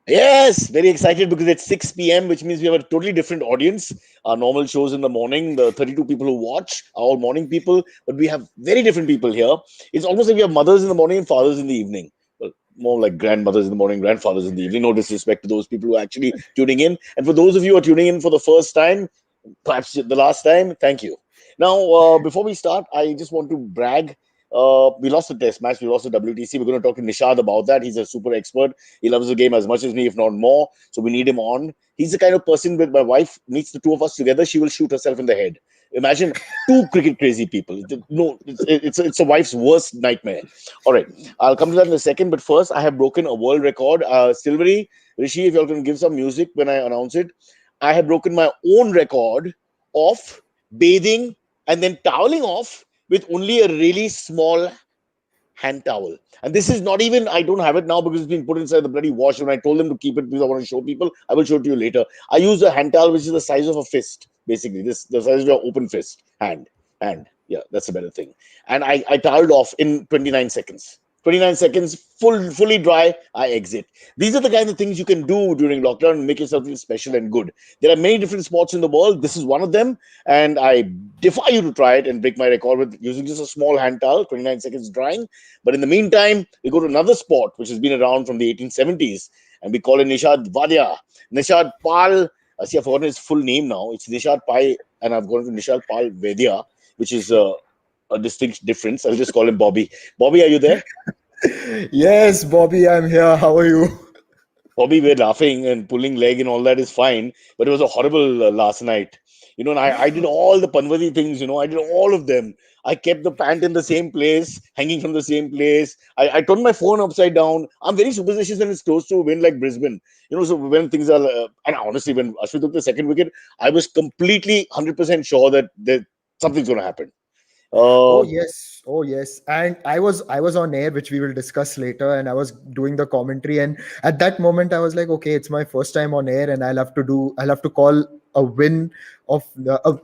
Yes, very excited because it's 6 p.m., which means we have a totally different audience. Our normal shows in the morning, the 32 people who watch are all morning people, but we have very different people here. It's almost like we have mothers in the morning and fathers in the evening. Well, more like grandmothers in the morning, grandfathers in the evening. No disrespect to those people who are actually tuning in. And for those of you who are tuning in for the first time, perhaps the last time, thank you. Now, before we start, I just want to brag. We lost the test match. We lost the WTC. We're going to talk to Nishad about that. He's a super expert. He loves the game as much as me, if not more. So we need him on. He's the kind of person with my wife meets the two of us together, she will shoot herself in the head. Imagine two cricket crazy people. No, it's a wife's worst nightmare. All right, I'll come to that in a second. But first, I have broken a world record. Silvery, Rishi, if y'all can give some music when I announce it. I have broken my own record of bathing and then toweling off with only a really small hand towel. And this is not even, I don't have it now because it's been put inside the bloody wash. And I told them to keep it because I want to show people. I will show it to you later. I use a hand towel which is the size of a fist, basically. This the size of your open fist. Hand. Yeah, that's a better thing. And I toweled off in 29 seconds. 29 seconds, fully dry, I exit. These are the kind of things you can do during lockdown and make yourself feel special and good. There are many different sports in the world. This is one of them. And I defy you to try it and break my record with using just a small hand towel, 29 seconds drying. But in the meantime, we go to another sport which has been around from the 1870s, and we call it Nishad Vadia. Nishad Pal, see, I've forgotten his full name now. It's Nishad Pai, and I've gone to Nishad Pal Vadia, which is a distinct difference. I'll just call him Bobby. Bobby, are you there? Yes, Bobby, I'm here. How are you? Bobby, we're laughing and pulling leg and all that is fine, but it was a horrible last night. And I did all the Panwadi things, I did all of them. I kept the pant in the same place, hanging from the same place. I turned my phone upside down. I'm very superstitious when it's close to a wind like Brisbane. So when things are, and honestly, when Ashwin took the second wicket, I was completely 100% sure that something's going to happen. Oh Uh, yes, oh yes. And I was on air, which we will discuss later, and I was doing the commentary. And at that moment, I was like, okay, it's my first time on air, and I'll have to call a win of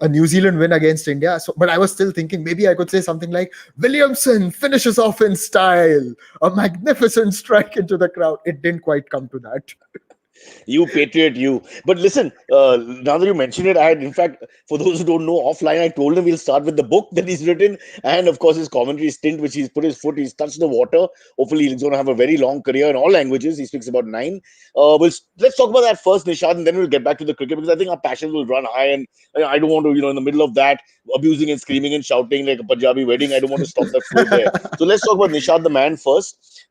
a New Zealand win against India. So, but I was still thinking maybe I could say something like Williamson finishes off in style, a magnificent strike into the crowd. It didn't quite come to that. You patriot, you. But listen, now that you mention it, I had, in fact, for those who don't know, offline, I told him we'll start with the book that he's written and, of course, his commentary stint, which he's put his foot, he's touched the water. Hopefully, he's going to have a very long career in all languages. He speaks about 9. Let's talk about that first, Nishad, and then we'll get back to the cricket because I think our passions will run high. And I don't want to, in the middle of that, abusing and screaming and shouting like a Punjabi wedding. I don't want to stop that flow there. So let's talk about Nishad, the man, first.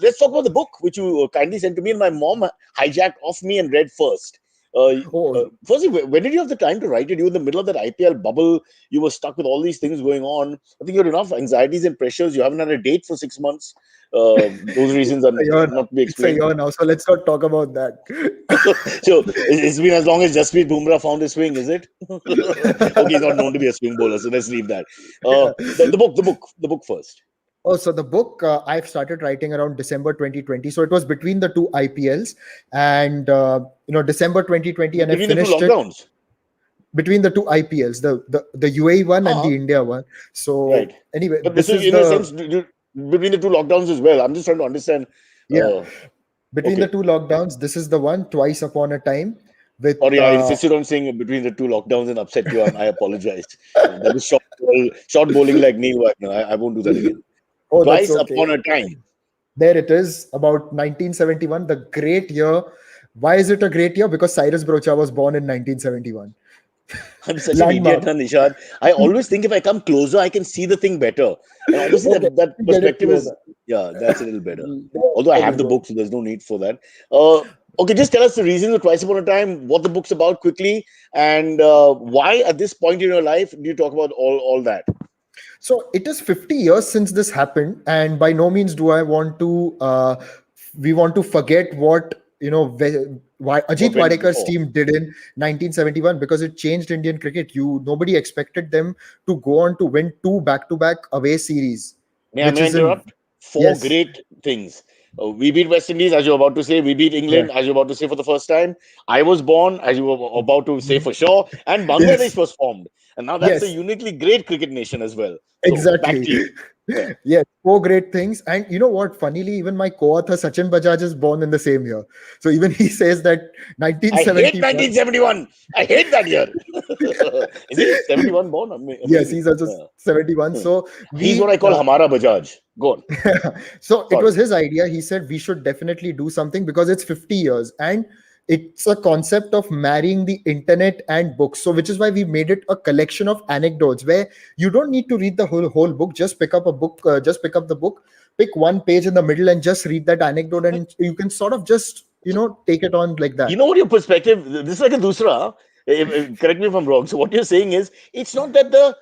Let's talk about the book which you kindly sent to me, and my mom hijacked off me and read first. Oh, Firstly, when did you have the time to write it? You were in the middle of that IPL bubble. You were stuck with all these things going on. I think you had enough anxieties and pressures. You haven't had a date for 6 months. Those reasons are it's a year now. not to be It's a explained. year now. So let's not talk about that. So it's been as long as Jasprit Bumrah found his swing, is it? Okay, he's not known to be a swing bowler, so let's leave that. The book first. Oh, so the book I've started writing around December 2020. So it was between the two IPLs, and December 2020, and I Between the two finished it lockdowns. between the two IPLs, the UAE one and Uh-huh. the India one. So Right. anyway, But this this is, is in a the sense, between the two lockdowns as well. I'm just trying to understand. yeah Uh, between the okay. two lockdowns. This is the one, Twice Upon a Time, with Sorry, I insisted on saying between the two lockdowns and upset you. I apologize. That was short bowling like Neil Wagner. I won't do that again. oh, that's Twice okay. upon a time. There it is, about 1971, the great year. Why is it a great year? Because Cyrus Brocha was born in 1971. I'm such an idiot, Landmark. huh, Nishad. I always think if I come closer, I can see the thing better. And obviously, Okay, that get it perspective is, closer. yeah, that's a little better. Although I There have we the go. book, so there's no need for that. Uh, okay, just tell us the reason of Twice Upon a Time, what the book's about quickly, and why at this point in your life do you talk about all that? So it is 50 years since this happened, and by no means do I want to. We want to forget what why What Ajit went Wadekar's before? team did in 1971, because it changed Indian cricket. Nobody expected them to go on to win two back-to-back away series, May which I is in interrupt? Four yes, great things. We beat West Indies, as you're about to say. We beat yeah, England, as you're about to say for the first time. I was born, as you were about to say for sure. And Bangladesh yes, was formed. And now that's a yes, uniquely great cricket nation as well. So back exactly. to you. Yes, four great things. And you know what? Funnily, even my co-author Sachin Bajaj is born in the same year. So even he says that I hate 1971. 1971. I hate that year. Is he 71 born? Yes, Amazing. he's also Yeah. 71. Hmm. So He's what I we call Hamara Bajaj. Go on. so it Sorry. was his idea. He said we should definitely do something because it's 50 years and it's a concept of marrying the internet and books. So which is why we made it a collection of anecdotes where you don't need to read the whole book. Just pick up a book, just pick up the book, pick one page in the middle and just read that anecdote, and you can sort of just take it on like You that. know what your perspective, this is like a dusra. Correct me if I'm wrong. So what you're saying is, it's not that the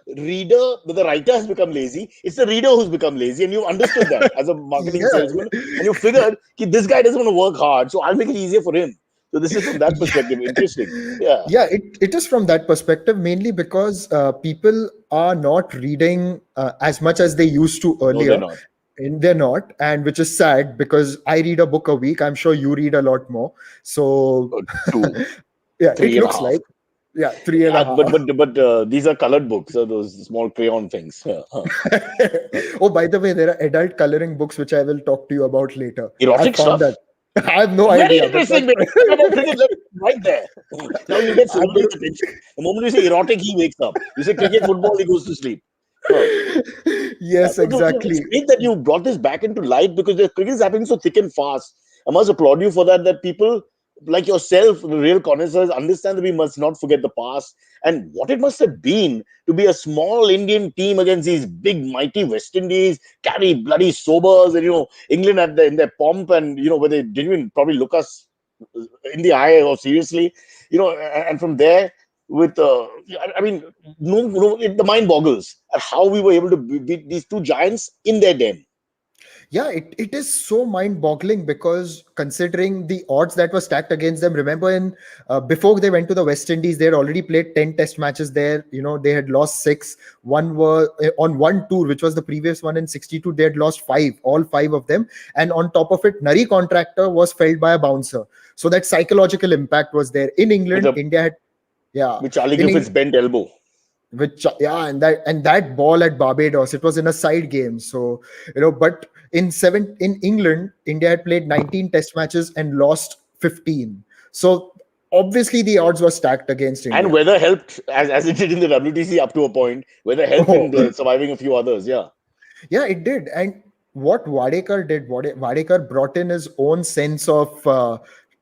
writer has become lazy. It's the reader who's become lazy, and you understood that as a marketing Yeah. salesman, and you figured, this guy doesn't want to work hard, so I'll make it easier for him. So this is from that perspective. Interesting. Yeah. Yeah, it is from that perspective, mainly because people are not reading as much as they used to No, they're earlier, not. and they're not, and which is sad because I read a book a week. I'm sure you read a lot more. So Two, yeah, it three and a looks half. like, yeah, three and a half. But these are colored books, so those small crayon things. Yeah, huh. Oh, by the way, there are adult coloring books which I will talk to you about later. I Erotic found stuff. that. I have no Very idea, but interesting. Mate. Talk about cricket right there. Now you get I'm going Sironi's attention. The moment you say erotic, he wakes up. You say cricket, football, he goes to sleep. Huh. to. Yeah, Yes, it's exactly. great that you brought this back into light because the cricket is happening so thick and fast. I must applaud you for that. That people like yourself, the real connoisseurs, understand that we must not forget the past and what it must have been to be a small Indian team against these big, mighty West Indies, carry bloody sobers, and England in their pomp, and where they didn't even probably look us in the eye or seriously, and from there with I mean, the mind boggles at how we were able to beat these two giants in their den. Yeah, it is so mind-boggling because considering the odds that were stacked against them, remember in before they went to the West Indies, they had already played 10 test matches there. They had lost six. One were on one tour, which was the previous one in 62, they had lost five, all five of them. And on top of it, Nari Contractor was felled by a bouncer. So that psychological impact was there. In with England, a India had, yeah, with Charlie in Griffith's bent elbow. which yeah, and that ball at Barbados, it was in a side game. So but in England, India had played 19 test matches and lost 15. So obviously the odds were stacked against And India. weather helped, as it did in the WTC up to a point. Weather helped Oh, in surviving a few others. Yeah. yeah, it did. And what Wadekar did, Wadekar brought in his own sense of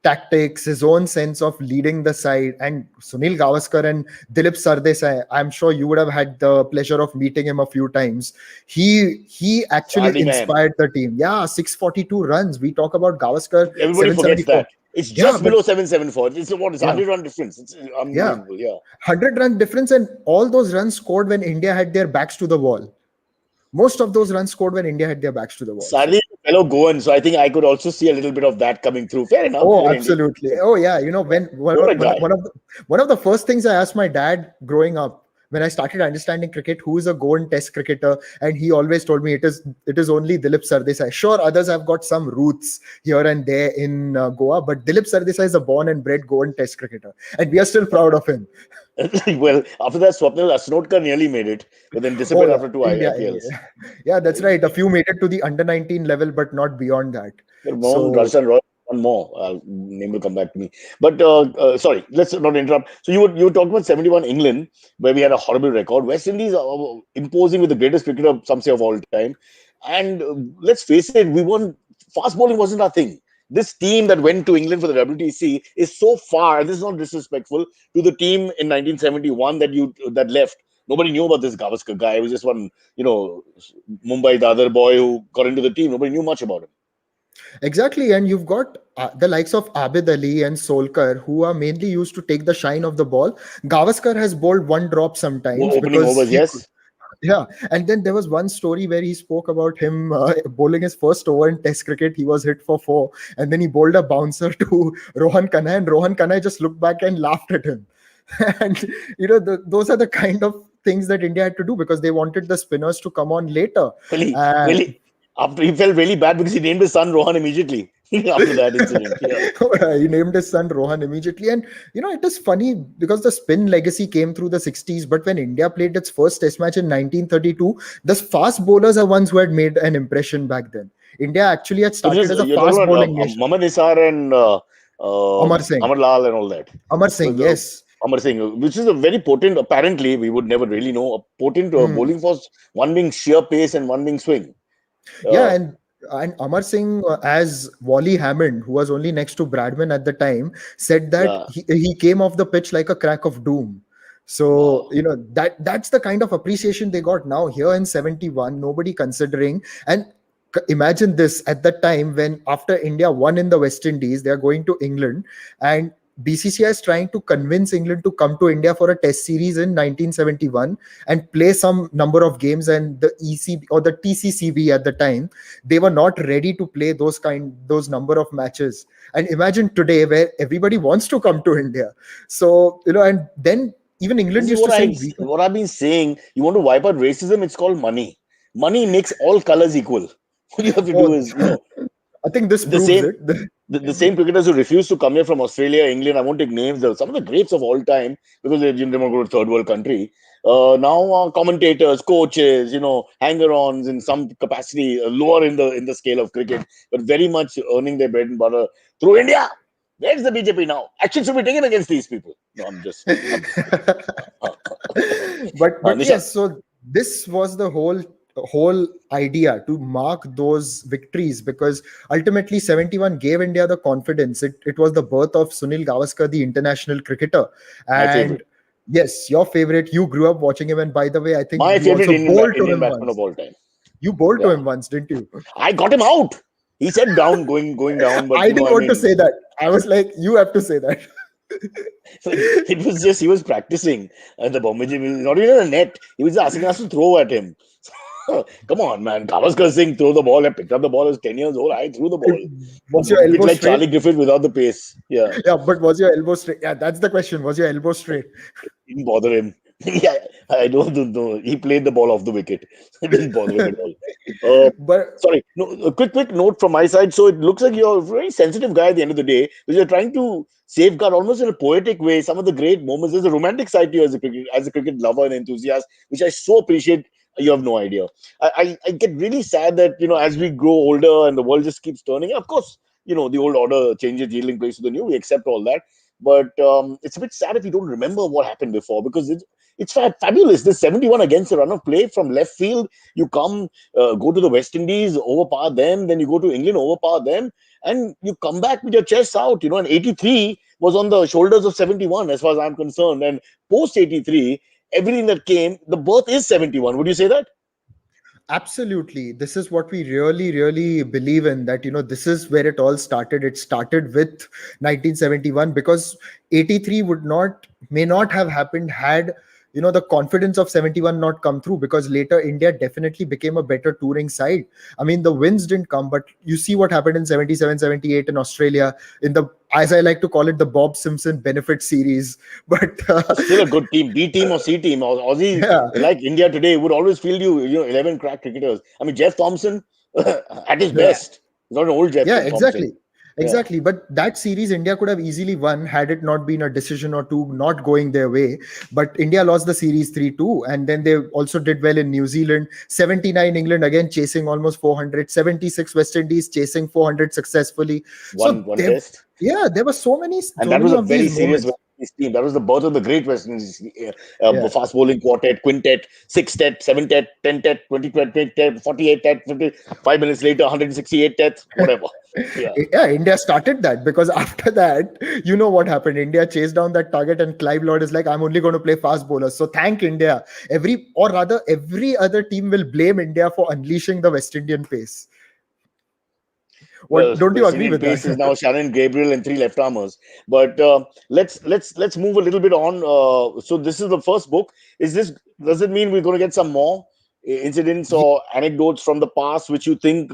tactics, his own sense of leading the side. And Sunil Gavaskar and Dilip Sardesai, I'm sure you would have had the pleasure of meeting him a few times. He actually Sardi man. inspired the team. Yeah, 642 runs. We talk about Gavaskar, Everybody forgets 774. that. It's Yeah, just but below 774. It's 100 yeah, run difference. It's yeah. unbelievable. Yeah. 100-run difference, and all those runs scored when India had their backs to the wall. Most of those runs scored when India had their backs to the wall. Sardi So, is a fellow Goan, so I think I could also see a little bit of that coming through. Fair enough. oh, You're Indian. absolutely. Oh, yeah. When What a guy. one of the first things I asked my dad growing up when I started understanding cricket, who is a Goan Test cricketer, and he always told me it is only Dilip Sardesai. Sure, others have got some roots here and there in Goa, but Dilip Sardesai is a born and bred Goan Test cricketer, and we are still proud of him. Well, after that, Swapnil Asnotkar nearly made it, but then Oh disappeared yeah, after two India. IPLs. Yeah, that's right. A few made it to the under 19 level, but not beyond that. Mohammad So Rashid Roy, one more. Name will come back to me. But sorry, let's not interrupt. So you were talking about 71 England, where we had a horrible record. West Indies are imposing with the greatest cricketer, some say, of all time. And let's face it, we weren't, fast bowling wasn't our thing. This team that went to England for the WTC is so far, and this is not disrespectful to the team in 1971 that left. Nobody knew about this Gavaskar guy. It was just one, Mumbai, the other boy who got into the team. Nobody knew much about him. exactly, and you've got the likes of Abid Ali and Solkar, who are mainly used to take the shine of the ball. Gavaskar has bowled one drop sometimes Opening because overs, he could. yes. Yeah, and then there was one story where he spoke about him bowling his first over in Test cricket. He was hit for four, and then he bowled a bouncer to Rohan Kanai, and Rohan Kanai just looked back and laughed at him. And those are the kind of things that India had to do because they wanted the spinners to come on later. Well, Uh, after he felt really bad because he named his son Rohan immediately. after that incident. Yeah. He named his son Rohan immediately. And it is funny because the spin legacy came through the 60s, but when India played its first test match in 1932, the fast bowlers are ones who had made an impression back then. India actually had But started as a you're talking fast about bowling nation. Mohammad Nisar and Amar Singh. Amar Lal and all that. Amar So Singh, yes. Amar Singh, which is a very potent, apparently, we would never really know, a potent Hmm. bowling force, one being sheer pace and one being swing. Yeah, Uh, and Amar Singh, as Wally Hammond, who was only next to Bradman at the time, said that yeah. he came off the pitch like a crack of doom. So Wow. that's the kind of appreciation they got now here in 71. Nobody considering. And imagine this at that time, when after India won in the West Indies, they are going to England, and BCCI is trying to convince England to come to India for a test series in 1971 and play some number of games. And the ECB or the TCCB at the time, they were not ready to play those number of matches. And imagine today, where everybody wants to come to India. So and then even This England is used to say we can. what I've been saying. You want to wipe out racism? It's called money. Money makes all colors equal. What you have to do Oh, is, I think this the proves same it. the same cricketers who refuse to come here from Australia, England, I won't take names, some of the greats of all time, because they didn't want to go to third world country. Now commentators, coaches, hanger-ons in some capacity, lower in the scale of cricket, but very much earning their bread and butter through India. Where's the BJP now? Action should be taken against these people. No, I'm just kidding. but Nisha, yes, so this was the whole idea, to mark those victories, because ultimately 71 gave India the confidence. It was the birth of Sunil Gavaskar, the international cricketer. my And favorite, yes, your favorite, you grew up watching him. And by the way, I think my you favorite also bowled to Indian him batsman of once. all time. You bowled to Yeah, him once, didn't you? I got him out. He said down, going down, but I didn't I want to mean, say that. I was like, you have to say that. it was just he was practicing at the Bombay gym. He was not even in a net. He was asking us to throw at him. Come on, man. Gavaskar Singh throw the ball. I picked up the ball. I was 10 years old. I threw the ball. Was your A bit elbow like straight? Charlie Griffith without the pace. Yeah. Yeah, but was your elbow straight? Yeah, that's the question. Was your elbow straight? Didn't bother him. Yeah, I don't know. He played the ball off the wicket. It didn't bother him at all. Uh, But Sorry. No, a quick note from my side. So it looks like you're a very sensitive guy at the end of the day, because you're trying to safeguard almost in a poetic way some of the great moments. There's a romantic side to you as a cricket lover and enthusiast, which I so appreciate. You have no idea. I get really sad that as we grow older and the world just keeps turning. Of course, the old order changes, yielding place to the new. We accept all that, but it's a bit sad if you don't remember what happened before, because it's fabulous. This 71 against the run of play from left field. You come, go to the West Indies, overpower them, then you go to England, overpower them, and you come back with your chest out. And 83 was on the shoulders of 71, as far as I'm concerned. And post 83, everything that came, the birth is 71. Would you say that? absolutely, this is what we really, really believe in. That this is where it all started. It started with 1971, because 83 may not have happened had the confidence of 71 not come through, because later India definitely became a better touring side. I mean, the wins didn't come, but you see what happened in 77, 78 in Australia, in the, as I like to call it, the Bob Simpson benefit series. But Still a good team, B team or C team. Aussies, yeah, like India today, would always field 11 crack cricketers. I mean, Jeff Thompson at his yeah, best. He's not an old Jeff yeah, Thompson. exactly. Yeah. Exactly. But that series India could have easily won had it not been a decision or two not going their way. But India lost the series 3-2. And then they also did well in New Zealand. 79 England again chasing almost 400. 76 West Indies chasing 400 successfully. So One test. yeah, there were so many, And so that was many a of very these serious moments. West Indies team. That was the birth of the great West Indies Yeah. fast bowling quartet, quintet, sextet, seventet, tentet, 20tet, 48 tet, 5 minutes later, 168 tet, whatever. Yeah. Yeah, India started that, because after that, you know what happened. India chased down that target, and Clive Lord is like, I'm only going to play fast bowlers. So thank India. Every other team will blame India for unleashing the West Indian pace. Well, What, don't you West agree Indian with pace is that? now Shannon Gabriel and three left armers. But let's move a little bit on. So this is the first book. Does it mean we're going to get some more incidents or anecdotes from the past which you think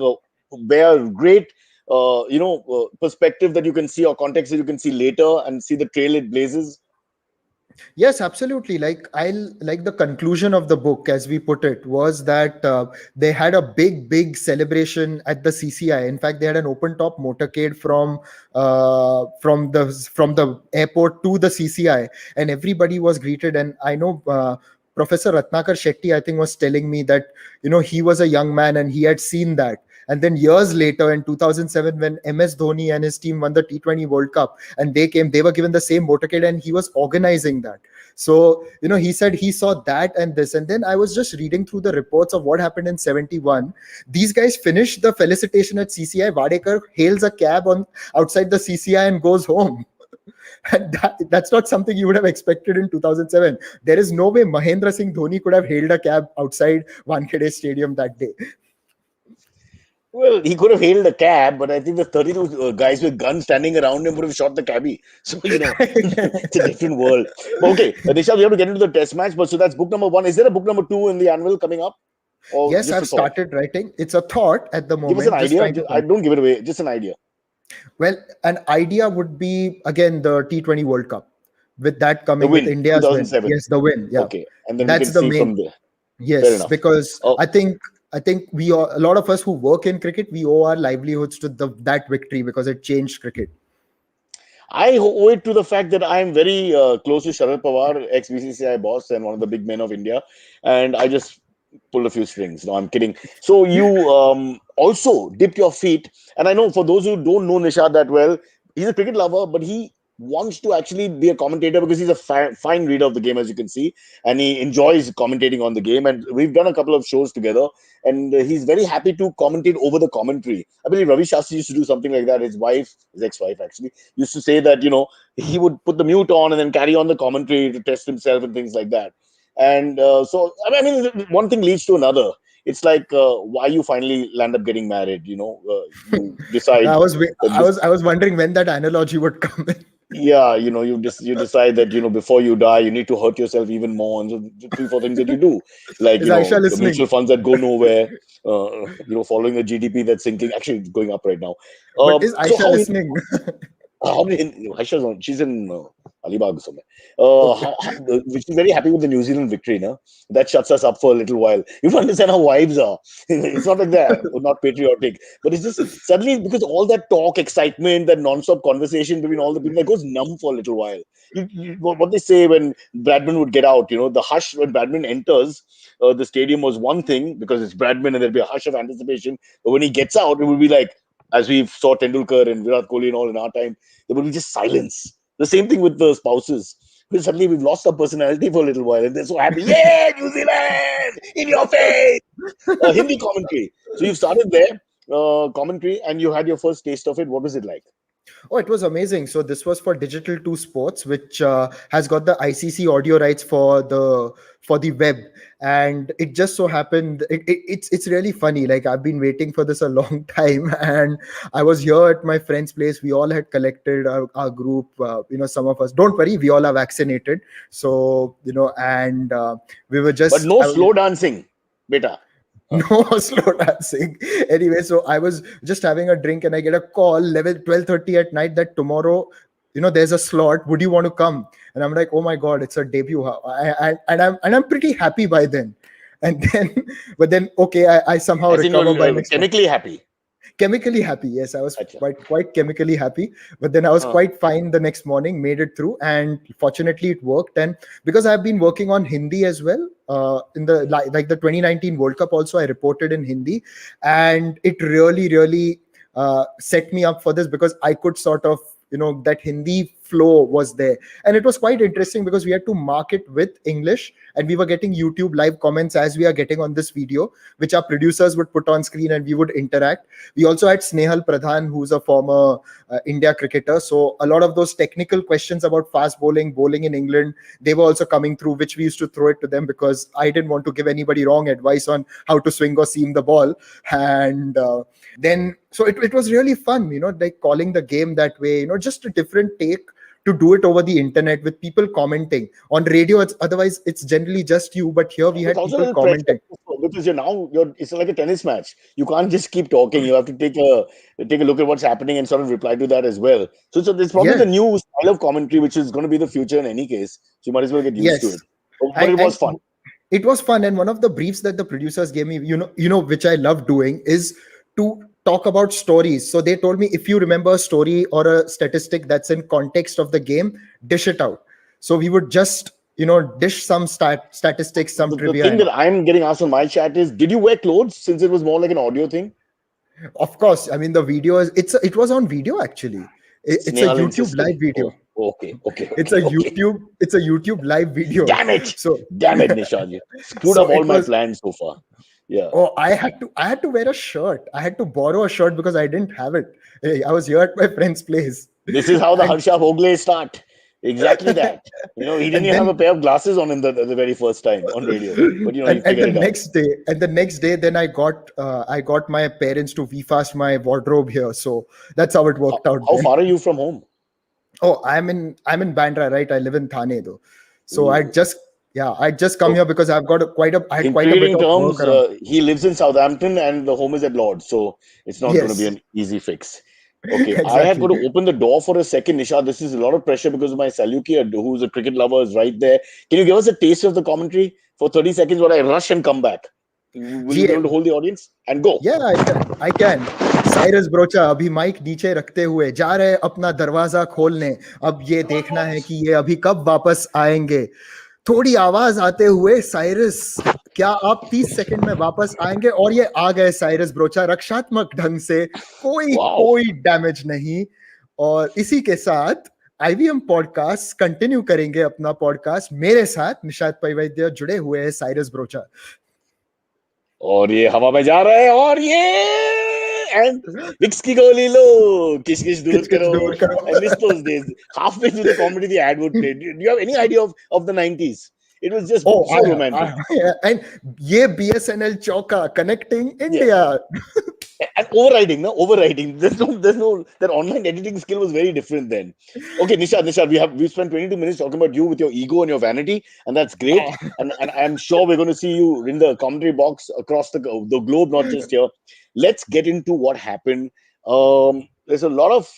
bear great perspective that you can see, or context that you can see later and see the trail it blazes? Yes, absolutely. Like the conclusion of the book, as we put it, was that they had a big celebration at the CCI. In fact, they had an open top motorcade from the airport to the CCI, and everybody was greeted. And I know. Professor Ratnakar Shetty, I think, was telling me that he was a young man and he had seen that. And then years later, in 2007, when MS Dhoni and his team won the T20 World Cup, and they were given the same motorcade, and he was organizing that. So he said he saw that and this. And then I was just reading through the reports of what happened in 71. These guys finished the felicitation at CCI. Vadekar hails a cab on outside the CCI and goes home. And that's not something you would have expected in 2007. There is no way Mahendra Singh Dhoni could have hailed a cab outside Wankhede Stadium that day. Well, he could have hailed a cab, but I think the 32 guys with guns standing around him would have shot the cabbie. So, it's a different world. But okay, Nisha, we have to get into the test match. But so that's book number 1. Is there a book number 2 in the annual coming up? Or Yes, just a I've thought? started writing. It's a thought at the Give us moment. an Just idea. trying to I don't give it away. Just an idea. Well, an idea would be again the T20 World Cup, with that coming with win, India's win. 2007. Yes, the win. Yeah, Okay, and then that's we the can see main. from there. Fair Yes, enough. because Oh. I think we are, a lot of us who work in cricket, we owe our livelihoods to that victory because it changed cricket. I owe it to the fact that I'm very close to Sharad Pawar, ex-BCCI boss and one of the big men of India, and I just pulled a few strings. No, I'm kidding. So you also dipped your feet, and I know for those who don't know Nishad that well, he's a cricket lover, but he wants to actually be a commentator because he's a fine reader of the game, as you can see, and he enjoys commentating on the game. And we've done a couple of shows together, and he's very happy to commentate over the commentary. I believe Ravi Shastri used to do something like that. His ex-wife actually, used to say that he would put the mute on and then carry on the commentary to test himself and things like that. And so I mean, one thing leads to another. It's like why you finally land up getting married. You decide. I was that I was I was wondering when that analogy would come in. yeah, you decide that before you die you need to hurt yourself even more, and so 3 4 things that you do, like Is Aisha the mutual listening? funds that go nowhere, following a GDP that's sinking, actually it's going up right now. But is So Aisha listening? how many Aisha's on? She's in Alibag somewhere. Okay. Which is very happy with the New Zealand victory, no? That shuts us up for a little while. You don't understand how wives are. It's not like that. We're not patriotic, but it's just suddenly because all that talk, excitement, that non-stop conversation between all the people, that goes numb for a little while. What they say when Bradman would get out, the hush when Bradman enters the stadium was one thing because it's Bradman and there'll be a hush of anticipation. But when he gets out, it will be like, as we saw Tendulkar and Virat Kohli and all in our time, there would be just silence. The same thing with the spouses. Because suddenly we've lost our personality for a little while and they're so happy. Yeah, New Zealand! In your face! Hindi commentary. So you've started there, commentary, and you had your first taste of it. What was it like? Oh, it was amazing. So this was for Digital 2 Sports, which has got the ICC audio rights for the web, and it just so happened it's really funny. Like, I've been waiting for this a long time, and I was here at my friend's place. We all had collected our group. Some of us, don't worry, we all are vaccinated. So and we were just. But no slow dancing, beta. No slow dancing. Anyway, so I was just having a drink and I get a call 12:30 at night that tomorrow, there's a slot. Would you want to come? And I'm like, oh my God, it's a debut. And I'm pretty happy by then. And then, but then, okay, I somehow As in recover by you're next. chemically happy. Chemically happy, yes, I was Achha. quite chemically happy, but then I was quite fine the next morning, made it through, and fortunately it worked. And because I've been working on Hindi as well, in the like the 2019 World Cup also, I reported in Hindi, and it really set me up for this because I could sort of, that Hindi flow was there. And it was quite interesting because we had to mark it with English, and we were getting YouTube live comments as we are getting on this video, which our producers would put on screen and we would interact. We also had Snehal Pradhan, who's a former India cricketer. So a lot of those technical questions about fast bowling in England, they were also coming through, which we used to throw it to them because I didn't want to give anybody wrong advice on how to swing or seam the ball. And then, so it was really fun, like calling the game that way, just a different take to do it over the internet with people commenting. On radio, it's generally just you, but here we It's had also a people little pressure commenting. because you're it's like a tennis match. You can't just keep talking. You have to take a look at what's happening and sort of reply to that as well. So it's probably the Yes, new style of commentary, which is going to be the future in any case. So you might as well get used to it. yes. But it was And fun. it was fun, and one of the briefs that the producers gave me, which I love doing, is to talk about stories. So they told me, if you remember a story or a statistic that's in context of the game, dish it out. So we would just dish some statistics, some The trivia, thing and that I'm getting asked on my chat is, did you wear clothes since it was more like an audio thing? of course, I mean, the video is it was on video actually. It's a Snehal YouTube insisted. live video. Oh, okay, okay, It's okay, a okay. YouTube live video. Damn it! So Damn it, Nishad. You screwed so up all it my was. plans so far. Yeah. Oh, I had to wear a shirt. I had to borrow a shirt because I didn't have it. Hey, I was here at my friend's place. This is how the And Harsha Bhogle start. Exactly that. He didn't and even have a then pair of glasses on him the very first time on radio. But he and figured it out. the next day then I got my parents to VFast my wardrobe here. So that's how it worked out How then. far are you from home? Oh, I'm in Bandra, right? I live in Thane though. So Ooh. I just come So, here because I had in quite a bit creating of work terms, around. he lives in Southampton and the home is at Lord's. So it's not going to be Yes, an easy fix. Okay, I had exactly. got to open the door for a second, Nisha. This is a lot of pressure because of my Saluki, who's a cricket lover, is right there. Can you give us a taste of the commentary for 30 seconds while I rush and come back? Will you be G- able to hold the audience? And go. Yeah, I can. Cyrus Broacha अभी mic नीचे रखते हुए जा रहे अपना दरवाजा खोलने. अब ये देखना है कि ये अभी कब वापस आएंगे. थोड़ी आवाज आते हुए साइरस, क्या आप 30 सेकंड में वापस आएंगे? और ये आ गए साइरस ब्रोचा रक्षात्मक ढंग से. कोई Wow. कोई डैमेज नहीं. और इसी के साथ आईवीएम पॉडकास्ट कंटिन्यू करेंगे अपना पॉडकास्ट. मेरे साथ निशाद पै वैद्य जुड़े हुए हैं साइरस ब्रोचा. और ये हवा में जा रहा है और ये and Vicks की गोली लो किश किश दूर किच-किच करो. दूर करो. I miss those days. Halfway through the comedy, the ad would play. Do you have any idea of the 90s? It was just Oh, so romantic. and ये BSNL चौका connecting India. And overriding, no, overriding. There's no that online editing skill was very different then. Okay, Nishad, we've spent 22 minutes talking about you with your ego and your vanity, and that's great. And I'm sure we're going to see you in the commentary box across the globe, not just here. Let's get into what happened. There's a lot of,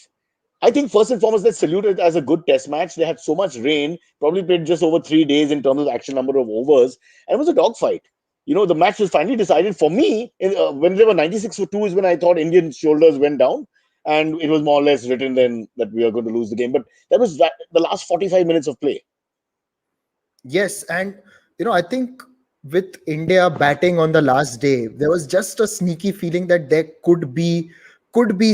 I think, first and foremost, let's salute it as a good test match. They had so much rain, probably played just over 3 days in terms of actual number of overs, and it was a dogfight. The match was finally decided for me. When they were 96 for 2 is when I thought Indian shoulders went down, and it was more or less written then that we are going to lose the game. But that was the last 45 minutes of play. Yes, and I think with India batting on the last day, there was just a sneaky feeling that there could be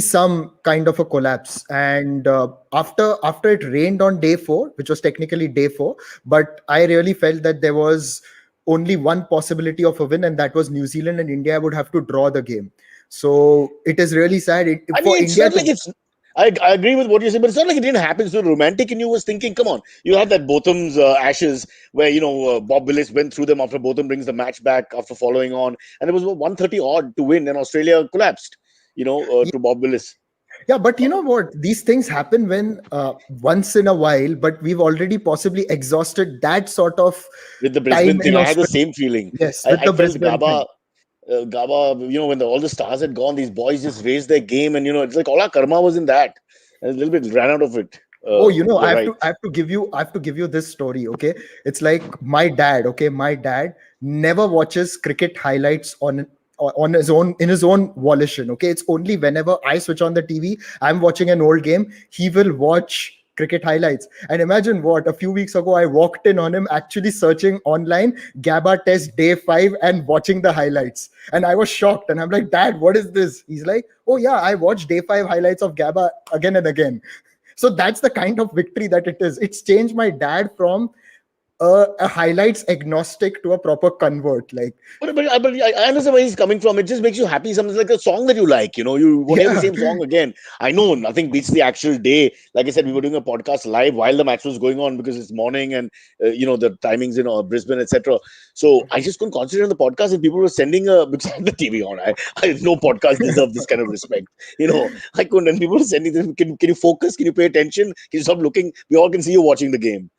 some kind of a collapse. And after it rained on day 4, which was technically day 4, but I really felt that there was only one possibility of a win, and that was New Zealand, and India would have to draw the game. So it is really sad for It's India not like it's. I agree with what you said, but it's not like it didn't happen. So romantic, and you was thinking, come on, you had that Botham's Ashes where Bob Willis went through them after Botham brings the match back after following on, and it was 130 odd to win, and Australia collapsed. To Bob Willis. Yeah, but you know what? These things happen when once in a while, but we've already possibly exhausted that sort of with the time Brisbane thing. I had the same feeling. Yes, I with the felt Brisbane thing. Gaba, when all the stars had gone, these boys just raised their game, and it's like all our karma was in that. And a little bit ran out of it. I have right. to give you this story. Okay, it's like my dad. Okay, my dad never watches cricket highlights on his own in his own volition. Okay, it's only whenever I switch on the TV, I'm watching an old game, he will watch cricket highlights. And imagine what, a few weeks ago I walked in on him actually searching online Gabba test day 5 and watching the highlights, and I was shocked, and I'm like, Dad, what is this? He's like, oh yeah, I watched day 5 highlights of Gabba again and again. So that's the kind of victory that it is. It's changed my dad from a highlights agnostic to a proper convert. Like, But I understand where he's coming from. It just makes you happy. Something like a song that you like, you want to hear the yeah, same song again. I know nothing beats the actual day. Like I said, we were doing a podcast live while the match was going on because it's morning and the timings in Brisbane, etc. So I just couldn't concentrate on the podcast, and people were sending because I had the TV on. No podcast deserve this kind of respect. I couldn't, and people were sending this. Can you focus? Can you pay attention? Can you stop looking? We all can see you watching the game.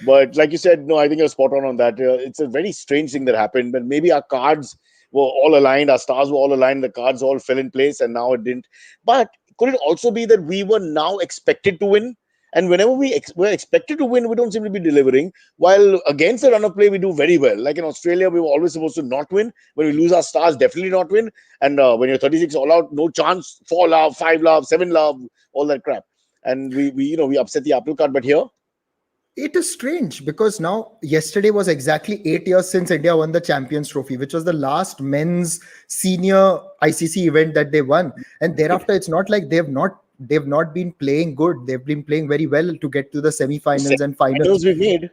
But like you said, no, I think you're spot on that. It's a very strange thing that happened, but maybe our cards were all aligned, our stars were all aligned, the cards all fell in place, and now it didn't. But could it also be that we were now expected to win? And whenever we're expected to win, we don't seem to be delivering. While against the run of play, we do very well. Like in Australia, we were always supposed to not win. When we lose our stars, definitely not win. And when you're 36 all out, no chance, 4 love, 5 love, 7 love, all that crap. And we upset the apple cart. But here, it is strange because now yesterday was exactly 8 years since India won the Champions Trophy, which was the last men's senior ICC event that they won. And thereafter, it's not like they've not been playing good. They've been playing very well to get to the semi-finals and finals. we've made.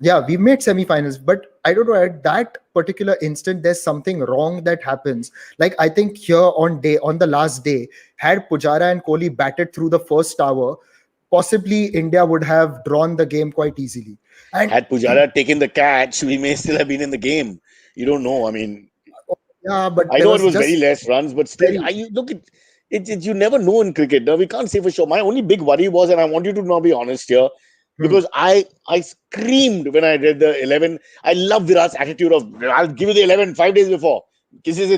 Yeah, we made semi-finals, but I don't know, at that particular instant there's something wrong that happens. Like, I think here on the last day, had Pujara and Kohli batted through the first tower, possibly India would have drawn the game quite easily. And Had Pujara taken the catch, we may still have been in the game. You don't know. I mean, yeah, but I there know it was just very less runs, but still, very, you look at it. You never know in cricket. Now we can't say for sure. My only big worry was, and I want you to now be honest here, hmm, because I screamed when I read the 11. I love Virat's attitude of I'll give you the 11 5 days before. Kisi se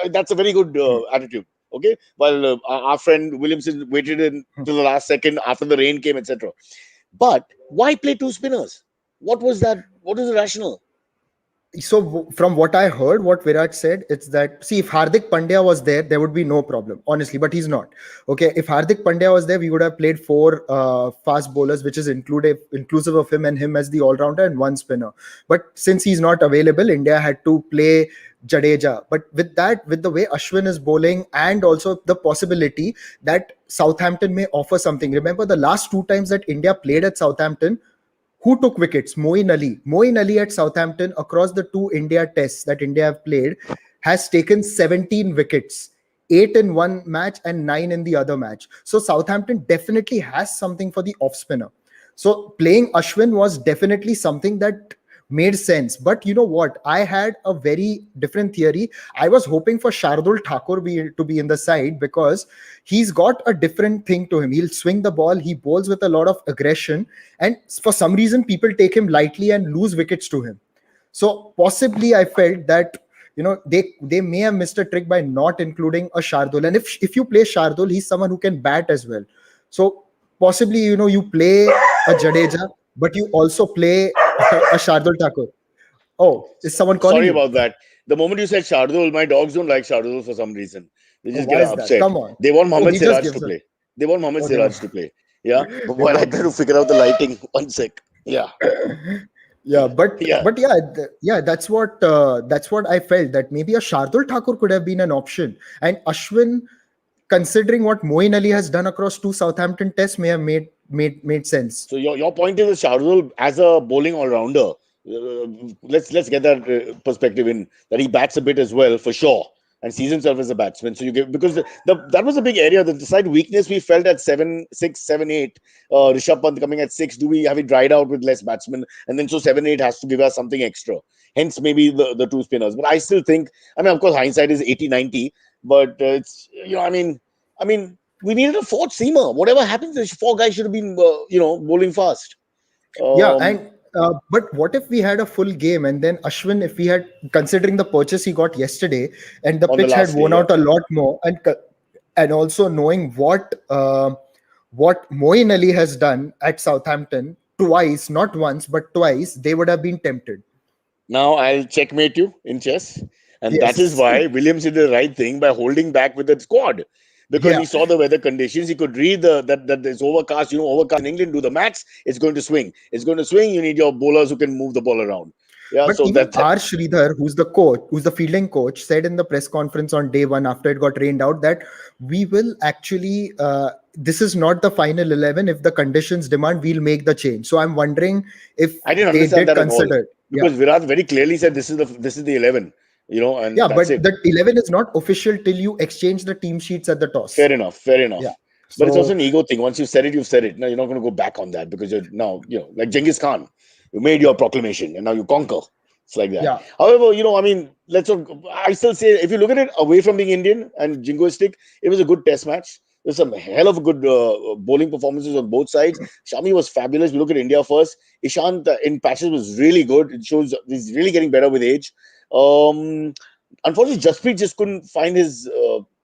that's a very good hmm. attitude. Okay, while our friend Williamson waited until the last second after the rain came, etc. But why play two spinners? What was that? What is the rationale? So from what I heard, what Virat said, it's that, see, if Hardik Pandya was there would be no problem, honestly. But he's not. Okay, if Hardik Pandya was there, we would have played four fast bowlers, which is inclusive of him as the all rounder and one spinner. But since he's not available, India had to play Jadeja. But with the way Ashwin is bowling, and also the possibility that Southampton may offer something. Remember the last two times that India played at Southampton, who took wickets? Moeen Ali. Moeen Ali at Southampton, across the two India tests that India have played, has taken 17 wickets, 8 in one match and 9 in the other match. So Southampton definitely has something for the off spinner. So playing Ashwin was definitely something that made sense. But you know what? I had a very different theory. I was hoping for Shardul Thakur to be in the side because he's got a different thing to him. He'll swing the ball, he bowls with a lot of aggression, and for some reason, people take him lightly and lose wickets to him. So possibly, I felt that they may have missed a trick by not including a Shardul. And if you play Shardul, he's someone who can bat as well. So possibly, you play a Jadeja, but you also play a Shardul Thakur. Oh, is someone calling Sorry you? about that. The moment you said Shardul, my dogs don't like Shardul for some reason. They Oh, just why get is that? upset. Come on. They want Oh, Mohammad he just Siraj to gives up. play. They want Mohammad Oh, they want, Siraj to play. Yeah. But they while I want. try to figure out the lighting, one sec. Yeah. Yeah, but Yeah. but yeah, that's what I felt, that maybe a Shardul Thakur could have been an option, and Ashwin, considering what Moeen Ali has done across two Southampton tests, may have made sense. So your point is that Shardul as a bowling all rounder. Let's get that perspective in that he bats a bit as well for sure and sees himself as a batsman. So you give because that was a big area. The side weakness we felt at 7, 6, 7, 8. Rishabh Pant coming at 6. Do we have it dried out with less batsmen? And then so 7, 8 has to give us something extra. Hence maybe the two spinners. But I still think. I mean, of course, hindsight is 80, 90. But it's I mean, we needed a fourth seamer. Whatever happens, the four guys should have been bowling fast. Yeah, Um, and but what if we had a full game and then Ashwin, if we had, considering the purchase he got yesterday, and the on the pitch had last day, worn yeah. out a lot more, and also knowing what Moeen Ali has done at Southampton twice, not once but twice, they would have been tempted. Now I'll checkmate you in chess. And that is Yes. why Williams did the right thing by holding back with the squad. Because Yeah. he saw the weather conditions, he could read that it's overcast. Overcast in England, do the max, it's going to swing. It's going to swing. You need your bowlers who can move the ball around. Yeah, But so even that R. Sridhar, who's the coach, who's the fielding coach, said in the press conference on day one after it got rained out that we will actually, this is not the final 11. If the conditions demand, we'll make the change. So I'm wondering if I didn't they understand did that at all, consider it. Yeah. because Virat very clearly said this is the 11, and Yeah, that's but it. the 11 is not official till you exchange the team sheets at the toss. Fair enough, fair Yeah. enough. But it's also So, an ego thing. Once you've said it, you've said it. Now you're not going to go back on that, because you're now, like Genghis Khan. You made your proclamation and now you conquer. It's like that. yeah. However, I mean, let's not. I still say, if you look at it away from being Indian and jingoistic, it was a good test match. There's some hell of a good bowling performances on both sides. Shami was fabulous. We look at India first. Ishant in patches was really good. It shows he's really getting better with age. Um, Unfortunately, Jasprit just couldn't find his,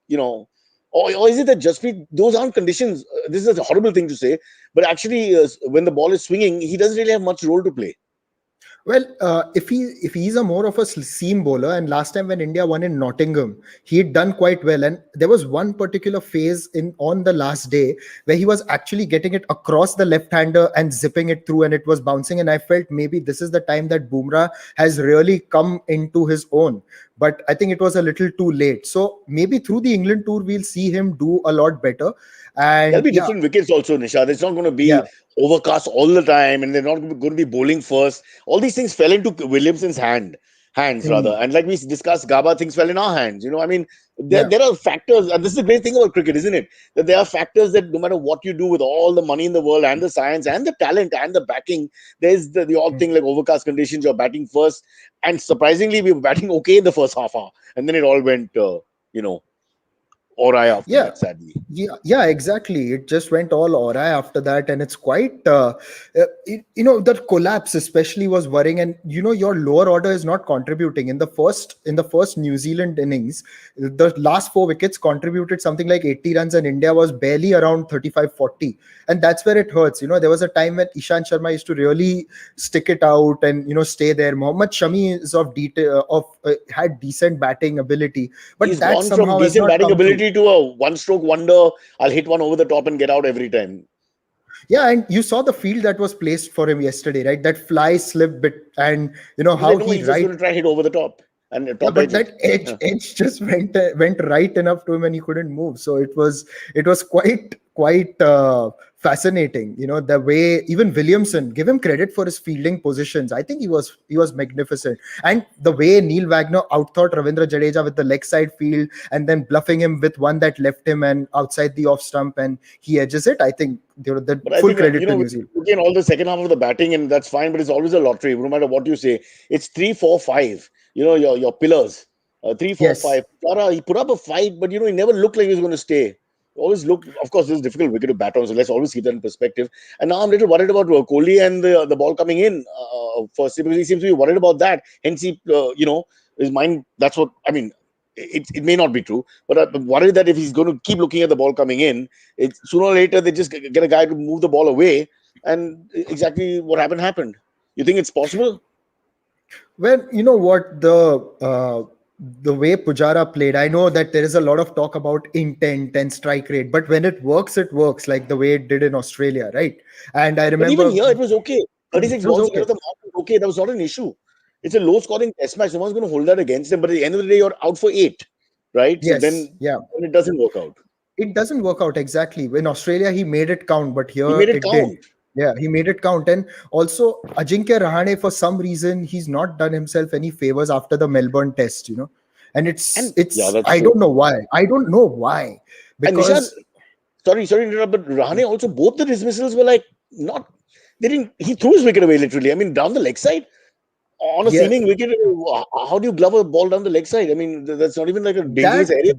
you know, or is it that Jasprit, those aren't conditions? This is a horrible thing to say, but actually, when the ball is swinging, he doesn't really have much role to play. Well, if he's a more of a seam bowler, and last time when India won in Nottingham, he had done quite well. And there was one particular phase in on the last day where he was actually getting it across the left hander and zipping it through, and it was bouncing. And I felt maybe this is the time that Bumrah has really come into his own. But I think it was a little too late. So maybe through the England tour, we'll see him do a lot better. There'll And be yeah, different wickets also, Nishad. It's not going to yeah. be overcast all the time, and they're not going to be bowling first. All these things fell into Williamson's hands rather, Hmm. and like we discussed, Gaba, things fell in our hands. I mean, there Yeah. there are factors, and this is the great thing about cricket, isn't it? That there are factors that no matter what you do with all the money in the world and the science and the talent and the backing, there's the odd thing like overcast conditions. You're batting first, and surprisingly, we were batting okay in the first half hour, and then it all went, awry after Yeah. that, sadly. Yeah, exactly. It just went all awry after that, and it's quite, that collapse especially was worrying. And your lower order is not contributing in the first New Zealand innings. The last four wickets contributed something like 80 runs, and India was barely around 35-40, and that's where it hurts. There was a time when Ishant Sharma used to really stick it out and stay there. Mohammad Shami is of detail of had decent batting ability, but He's that gone from somehow has decent not batting come through. ability to a one-stroke wonder. I'll hit one over the top and get out every time. Yeah, and you saw the field that was placed for him yesterday, right? That fly slip bit, and Because I how know he he's just right. going to try hit over the top and Yeah, top but edge it. that edge just went right enough to him, and he couldn't move. So it was quite fascinating. The way even Williamson, give him credit for his fielding positions. I think he was magnificent, and the way Neil Wagner outthought Ravindra Jadeja with the leg side field, and then bluffing him with one that left him and outside the off stump, and he edges it. I think the But I full think, credit to we New Zealand. look in all the second half of the batting, and that's fine, but it's always a lottery. No matter what you say, it's 3, 4, 5. Your pillars, 3, 4, 5. Yes. Clara, he put up a fight, but he never looked like he was going to stay. Always looked. Of course, this is a difficult wicket to bat on, so let's always keep that in perspective. And now I'm a little worried about Kohli and the ball coming in. First, because he seems to be worried about that. Hence, his mind. That's what I mean. It may not be true, but I'm worried that if he's going to keep looking at the ball coming in, sooner or later they just get a guy to move the ball away, and exactly what happened. You think it's possible? Well, you know what, the way Pujara played, I know that there is a lot of talk about intent and strike rate, but when it works, it works like the way it did in Australia, right? And I But even remember here, it was okay. 36 it was balls ahead okay. of the mark was okay. That was not an issue. It's a low-scoring test match. No one's going to hold that against them. But at the end of the day, you're out for 8, right? So Yes, then yeah. it doesn't work out. It doesn't work out exactly. In Australia, he made it count, but He here made it it didn't. count. Yeah, he made it count. And also, Ajinkya Rahane, for some reason, he's not done himself any favors after the Melbourne test. And it's And yeah, it's that's I true. don't know why. I don't know why. And Nishad, Because sorry to interrupt, but Rahane also, both the dismissals were like not. They didn't. He threw his wicket away literally. I mean, down the leg side on a yeah, seaming wicket. How do you glove a ball down the leg side? I mean, that's not even like a dangerous that area.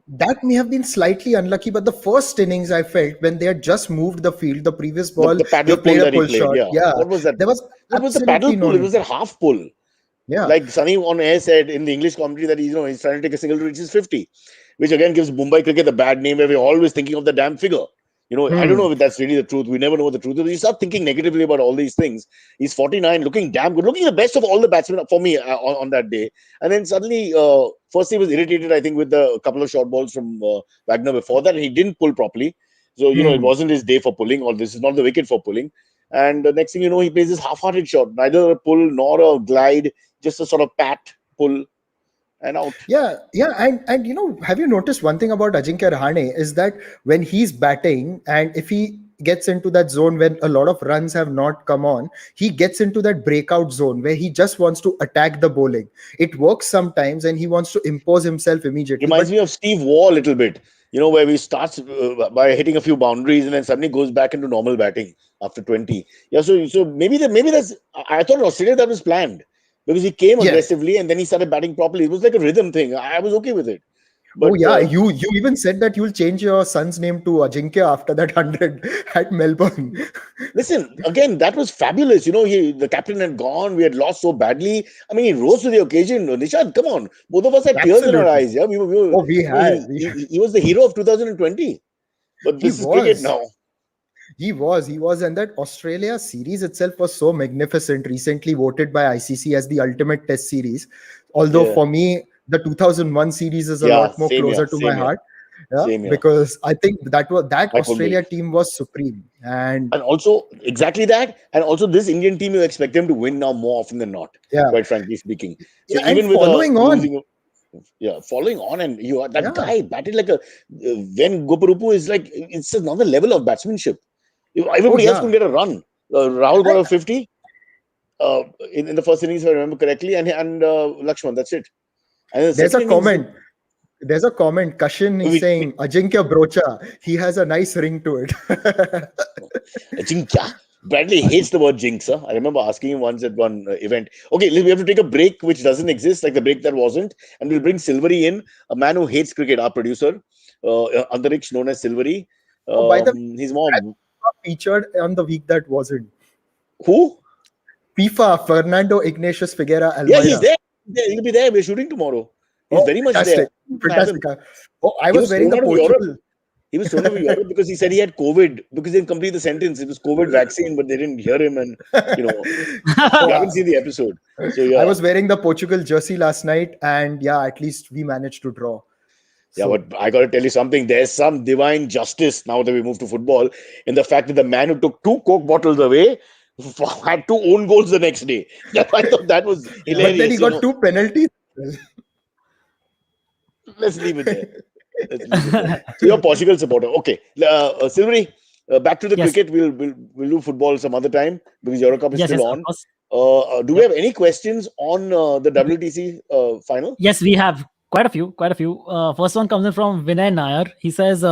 that may have been slightly unlucky, but the first innings I felt when they had just moved the field, the previous The, ball the they paddle pull played a that he pull played, shot. yeah. Yeah, What was that? there was It was the paddle absolutely no pull. It need. was that half pull. Yeah. Like Sunny on air said in the English commentary that he's trying to take a single to reach his 50, which again gives Mumbai cricket the bad name where we're always thinking of the damn figure. I don't Hmm. know if that's really the truth. We never know what the truth is. You start thinking negatively about all these things. He's 49, looking damn good, looking the best of all the batsmen for me on that day. And then suddenly, first he was irritated, I think, with the couple of short balls from Wagner before that. And he didn't pull properly. So, it Hmm. wasn't his day for pulling, or this is not the wicket for pulling. And the next thing you know, he plays this half-hearted shot, neither a pull nor a glide, just a sort of pat, pull, and out. Yeah, and have you noticed one thing about Ajinkya Rahane is that when he's batting and if he gets into that zone when a lot of runs have not come on, he gets into that breakout zone where he just wants to attack the bowling. It works sometimes, and he wants to impose himself immediately. Reminds But me of Steve Waugh a little bit, where he starts by hitting a few boundaries and then suddenly goes back into normal batting after 20. Yeah, so maybe that's. I thought in Australia that was planned because he came yes, aggressively and then he started batting properly. It was like a rhythm thing. I was okay with it, oh but yeah, you even said that you'll change your son's name to Ajinkya after that 100 at Melbourne. listen, again, that was fabulous. The captain had gone. We had lost so badly. I mean, he rose to the occasion. Nishad, come on. Both of us had tears in our Absolutely. eyes. Yeah, Oh, we had. he was the hero of 2020. But He this is cricket was. now. He was, and that Australia series itself was so magnificent. Recently voted by ICC as the ultimate Test series. Although Yeah, for me, the 2001 series is a yeah, lot more same here, closer to my same here, heart. Yeah, same here. because I think that I could be. Australia team was supreme, and And also, exactly that. And also, this Indian team, you expect them to win now more often than not, yeah, quite frankly speaking. So yeah, and even with a following on, losing, yeah, following on, and that yeah, guy batted like a when Goparupu is like it's another level of batsmanship. oh Everybody else yeah. couldn't get a run. Rahul got a 50 in the first innings, if I remember correctly, and Lakshman. That's it. And in the There's second a innings, comment. There's a comment. Kashin is we saying Ajinkya Brocha. He has a nice ring to it. Jinka. Bradley hates the word jinx. Huh? I remember asking him once at one event. Okay, we have to take a break which doesn't exist, like the break that wasn't, and we'll bring Silvery in, a man who hates cricket, our producer, Antariksh, known as Silvery. Oh, by the He's more way, featured on the week that wasn't. who? FIFA, Fernando Ignatius Figuera Yeah, he's Almeida. there. He'll be there. We're shooting tomorrow. He's Oh, very much there. fantastic. You can have him. Fantastic. Oh, I He was was wearing thrown the out of Europe. Portugal. He was thrown out of Europe because he said he had COVID because they didn't complete the sentence. It was COVID vaccine, but they didn't hear him, and you know Oh, you haven't seen the episode. So I yeah. was wearing the Portugal jersey last night, and yeah, at least we managed to draw. Yeah, So, but I got to tell you something. There's some divine justice now that we move to football in the fact that the man who took two Coke bottles away had two own goals the next day. I thought that was but then he hilarious. got two penalties. Let's leave it there. Let's leave it there. So you're a Portugal supporter. Okay. Silvery, back to the Yes, cricket. We'll do football some other time because Euro Cup is yes, still of on. course. Do we Yep. have any questions on the WTC final? Yes, we have quite a few. Quite a few. First one comes in from Vinay Nair. He says,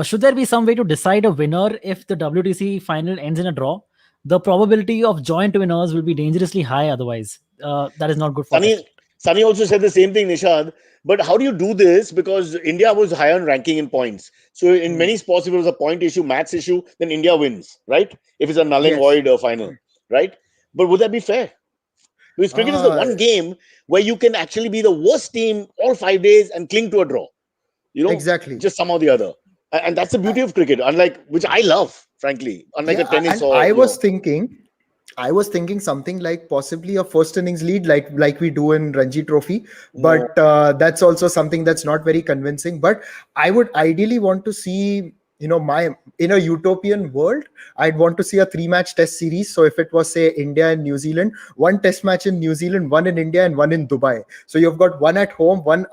"Should there be some way to decide a winner if the WTC final ends in a draw? The probability of joint winners will be dangerously high. Otherwise, that is not good for Sunny, test." Sunny also said the same thing, Nishad. But how do you do this? Because India was higher on ranking in points. So in many sports, if it was a point issue, maths issue, then India wins, right? If it's a null and Yes. void final, right? But would that be fair? Because cricket is the Uh, one game where you can actually be the worst team all 5 days and cling to a draw. exactly. Just somehow or the other. And that's the beauty of cricket, unlike which I love, frankly, unlike a Yeah, tennis and or I was thinking something like possibly a first innings lead, like we do in Ranji Trophy, no. but that's also something that's not very convincing. But I would ideally want to see, my in a utopian world, I'd want to see a three-match Test series. So if it was say India and New Zealand, one Test match in New Zealand, one in India, and one in Dubai. So you've got one at home, one at